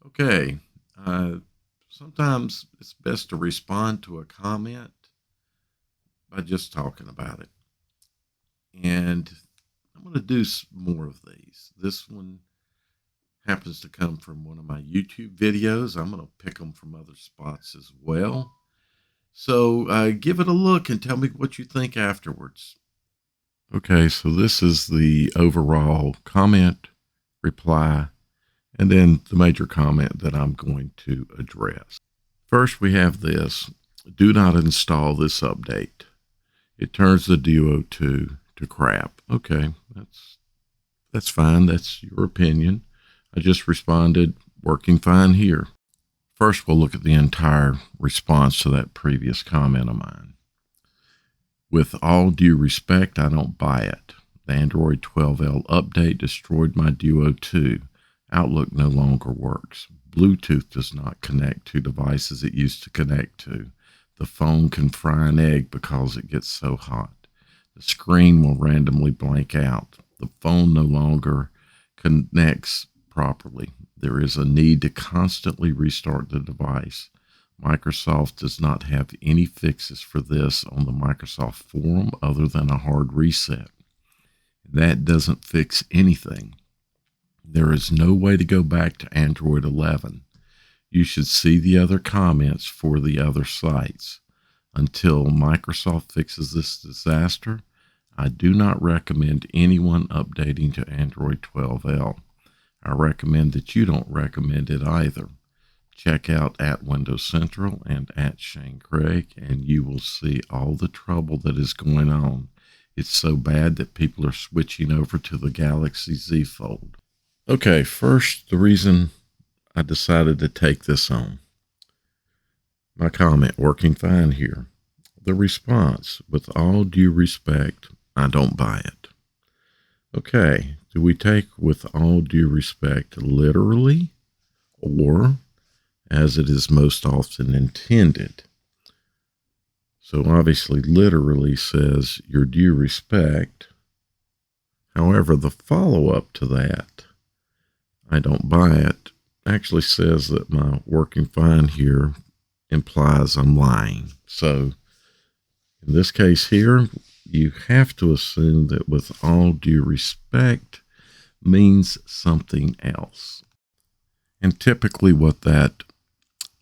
Okay. Uh, Sometimes it's best to respond to a comment by just talking about it. And I'm going to do more of these. This one happens to come from one of my YouTube videos. I'm going to pick them from other spots as well. So give it a look and tell me what you think afterwards. Okay, so this is the overall comment, reply, and then the major comment that I'm going to address. First, we have this. Do not install this update. It turns the Duo 2 to crap. Okay, that's fine. That's your opinion. I just responded, working fine here. First, we'll look at the entire response to that previous comment of mine. With all due respect, I don't buy it. The Android 12L update destroyed my Duo 2. Outlook no longer works. Bluetooth does not connect to devices it used to connect to. The phone can fry an egg because it gets so hot. The screen will randomly blank out. The phone no longer connects properly. There is a need to constantly restart the device. Microsoft does not have any fixes for this on the Microsoft forum other than a hard reset. That doesn't fix anything. There is no way to go back to Android 11. You should see the other comments for the other sites. Until Microsoft fixes this disaster, I do not recommend anyone updating to Android 12L. I recommend that you don't recommend it either. Check out at Windows Central and at Shane Craig, and you will see all the trouble that is going on. It's so bad that people are switching over to the Galaxy Z Fold. Okay, first, the reason I decided to take this on. My comment, working fine here. The response, with all due respect, I don't buy it. Okay, do we take with all due respect literally or as it is most often intended? So obviously literally says your due respect. However, the follow-up to that, I don't buy it, actually says that my working fine here implies I'm lying. So in this case here, you have to assume that with all due respect means something else. And typically what that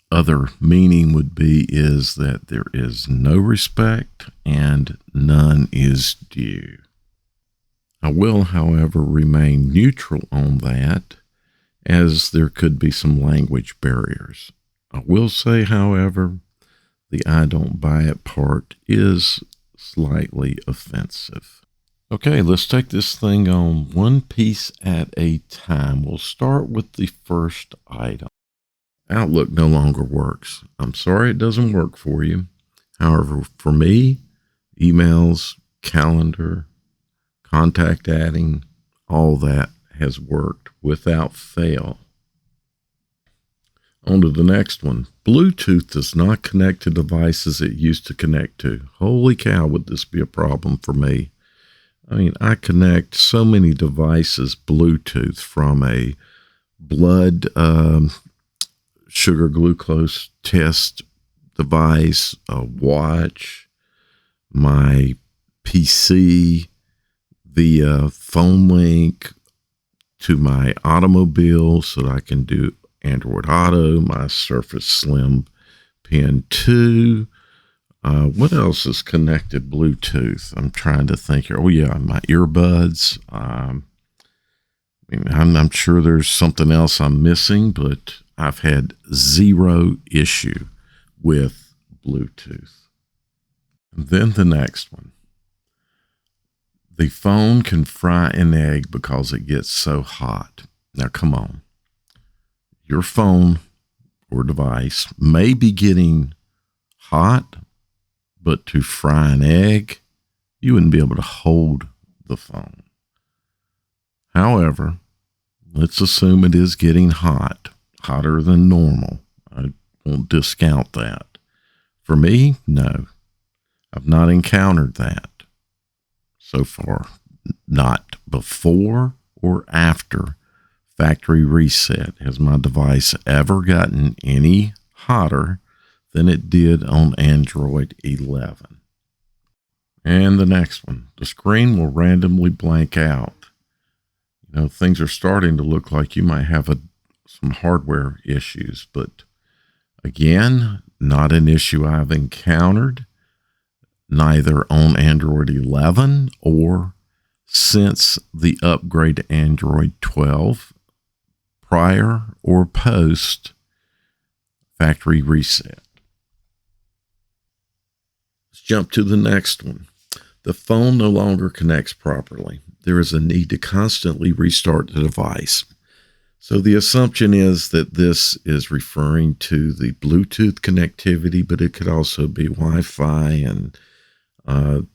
other meaning would be is that there is no respect and none is due. I will, however, remain neutral on that, as there could be some language barriers. I will say, however, the I don't buy it part is slightly offensive. Okay, let's take this thing on one piece at a time. We'll start with the first item. Outlook no longer works. I'm sorry it doesn't work for you. However, for me, emails, calendar, contact adding, all that has worked without fail. On to the next one. Bluetooth does not connect to devices it used to connect to. Holy cow, would this be a problem for me? I mean, I connect so many devices Bluetooth, from a blood sugar glucose test device, a watch, my PC, the phone link to my automobile so that I can do Android Auto, my Surface Slim Pen 2. What else is connected Bluetooth? I'm trying to think here. Oh yeah, my earbuds. I'm sure there's something else I'm missing, but I've had zero issue with Bluetooth. And then the next one. The phone can fry an egg because it gets so hot. Now, come on. Your phone or device may be getting hot, but to fry an egg, you wouldn't be able to hold the phone. However, let's assume it is getting hot, hotter than normal. I won't discount that. For me, no. I've not encountered that so far, not before or after factory reset. Has my device ever gotten any hotter than it did on Android 11? And the next one, the screen will randomly blank out. Things are starting to look like you might have some hardware issues, but again, not an issue I've encountered, neither on Android 11 or since the upgrade to Android 12, prior or post factory reset. Let's jump to the next one. The phone no longer connects properly. There is a need to constantly restart the device. So the assumption is that this is referring to the Bluetooth connectivity, but it could also be Wi-Fi and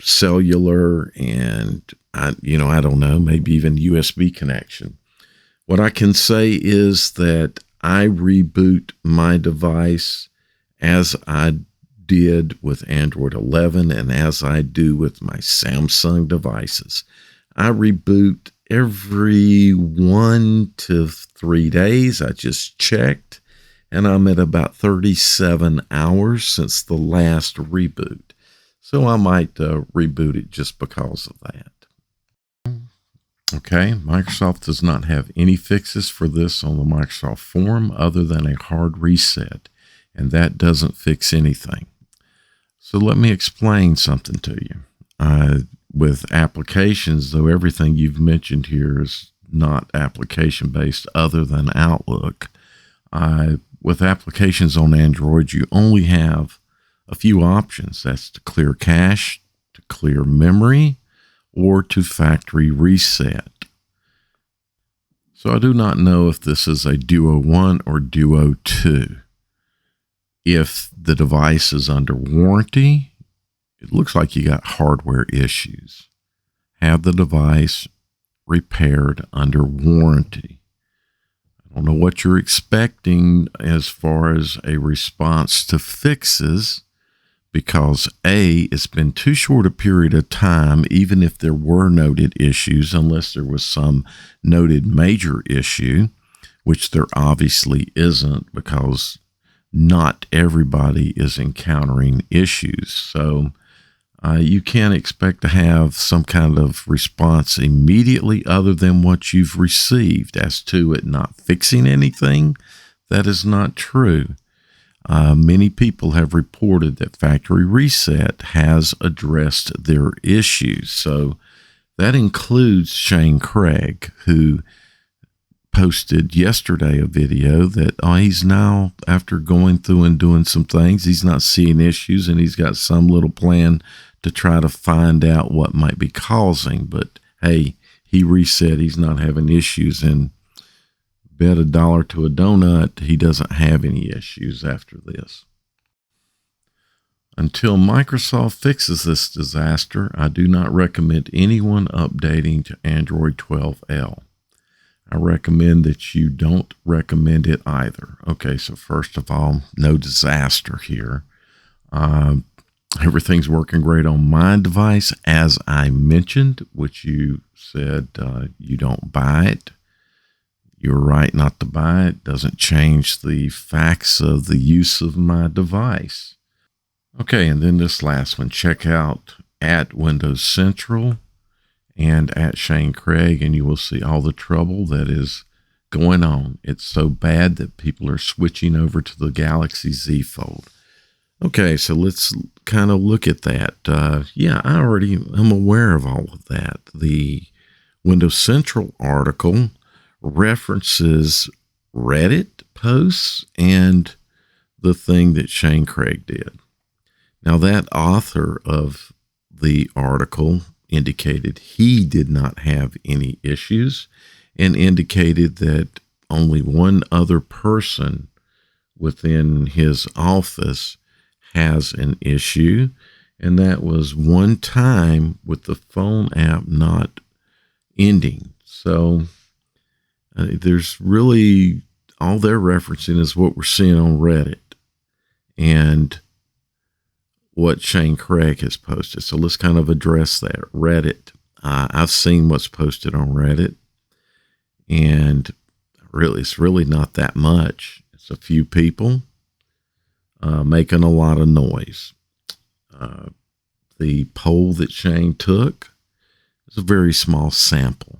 cellular and, I don't know, maybe even USB connection. What I can say is that I reboot my device as I did with Android 11 and as I do with my Samsung devices. I reboot every 1 to 3 days. I just checked, and I'm at about 37 hours since the last reboot. So I might reboot it just because of that. Okay, Microsoft does not have any fixes for this on the Microsoft Forum other than a hard reset, and that doesn't fix anything. So let me explain something to you. With applications, though everything you've mentioned here is not application-based other than Outlook, with applications on Android, you only have a few options. That's to clear cache, to clear memory, or to factory reset. So I do not know if this is a Duo 1 or Duo 2. If the device is under warranty, it looks like you got hardware issues. Have the device repaired under warranty. I don't know what you're expecting as far as a response to fixes, because A, it's been too short a period of time, even if there were noted issues, unless there was some noted major issue, which there obviously isn't, because not everybody is encountering issues. So you can't expect to have some kind of response immediately other than what you've received. As to it not fixing anything, that is not true. Many people have reported that factory reset has addressed their issues. So that includes Shane Craig, who posted yesterday a video that he's now, after going through and doing some things, he's not seeing issues, and he's got some little plan to try to find out what might be causing. But hey, he reset, he's not having issues, and bet $1 to a donut he doesn't have any issues after this. Until Microsoft fixes this disaster, I do not recommend anyone updating to Android 12L. I recommend that you don't recommend it either. Okay, so first of all, no disaster here. Everything's working great on my device, as I mentioned, which you said you don't buy it. You're right not to buy it. Doesn't change the facts of the use of my device. Okay, and then this last one, check out at Windows Central and at Shane Craig, and you will see all the trouble that is going on. It's so bad that people are switching over to the Galaxy Z Fold. Okay, so let's kind of look at that. Yeah, I already am aware of all of that. The Windows Central article references Reddit posts and the thing that Shane Craig did. Now, that author of the article indicated he did not have any issues and indicated that only one other person within his office has an issue, and that was one time with the phone app not ending. So there's really, all they're referencing is what we're seeing on Reddit and what Shane Craig has posted. So let's kind of address that. Reddit. I've seen what's posted on Reddit, and I it's really not that much. It's a few people making a lot of noise. Uh, the poll that Shane took is a very small sample.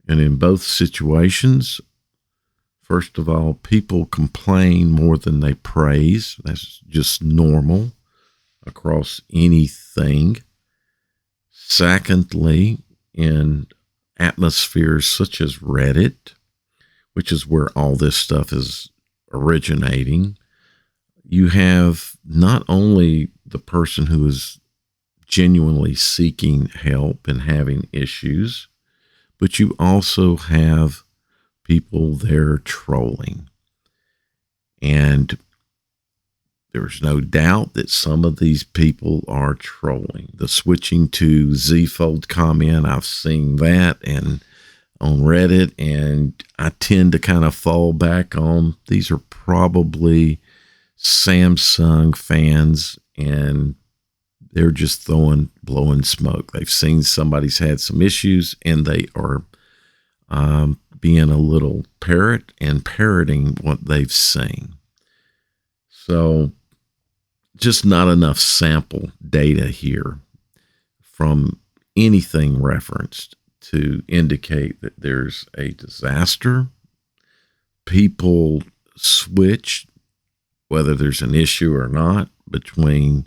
And in both situations, first of all, people complain more than they praise. That's just normal across anything. Secondly, in atmospheres such as Reddit, which is where all this stuff is originating, you have not only the person who is genuinely seeking help and having issues, but you also have people there trolling. And there's no doubt that some of these people are trolling. The switching to Z-Fold comment, I've seen that and on Reddit, and I tend to kind of fall back on these are probably Samsung fans, and they're just blowing smoke. They've seen somebody's had some issues, and they are being a little parrot and parroting what they've seen. So just not enough sample data here from anything referenced to indicate that there's a disaster. People switch, whether there's an issue or not, between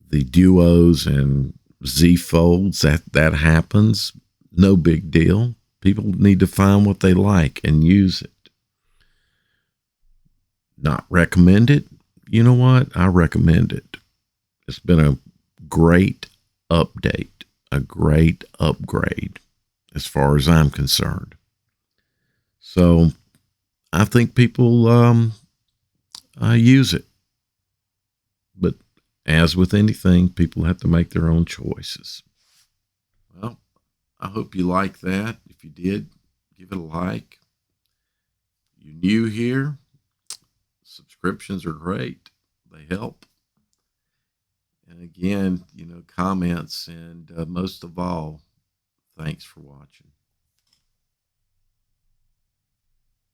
the duos and Z-Folds. That happens. No big deal. People need to find what they like and use it. Not recommend it? You know what? I recommend it. It's been a great update, a great upgrade as far as I'm concerned. So I think people use it. But as with anything, people have to make their own choices. Well, I hope you like that. If you did, give it a like. You're new here, subscriptions are great. They help. And again, comments, and most of all, thanks for watching.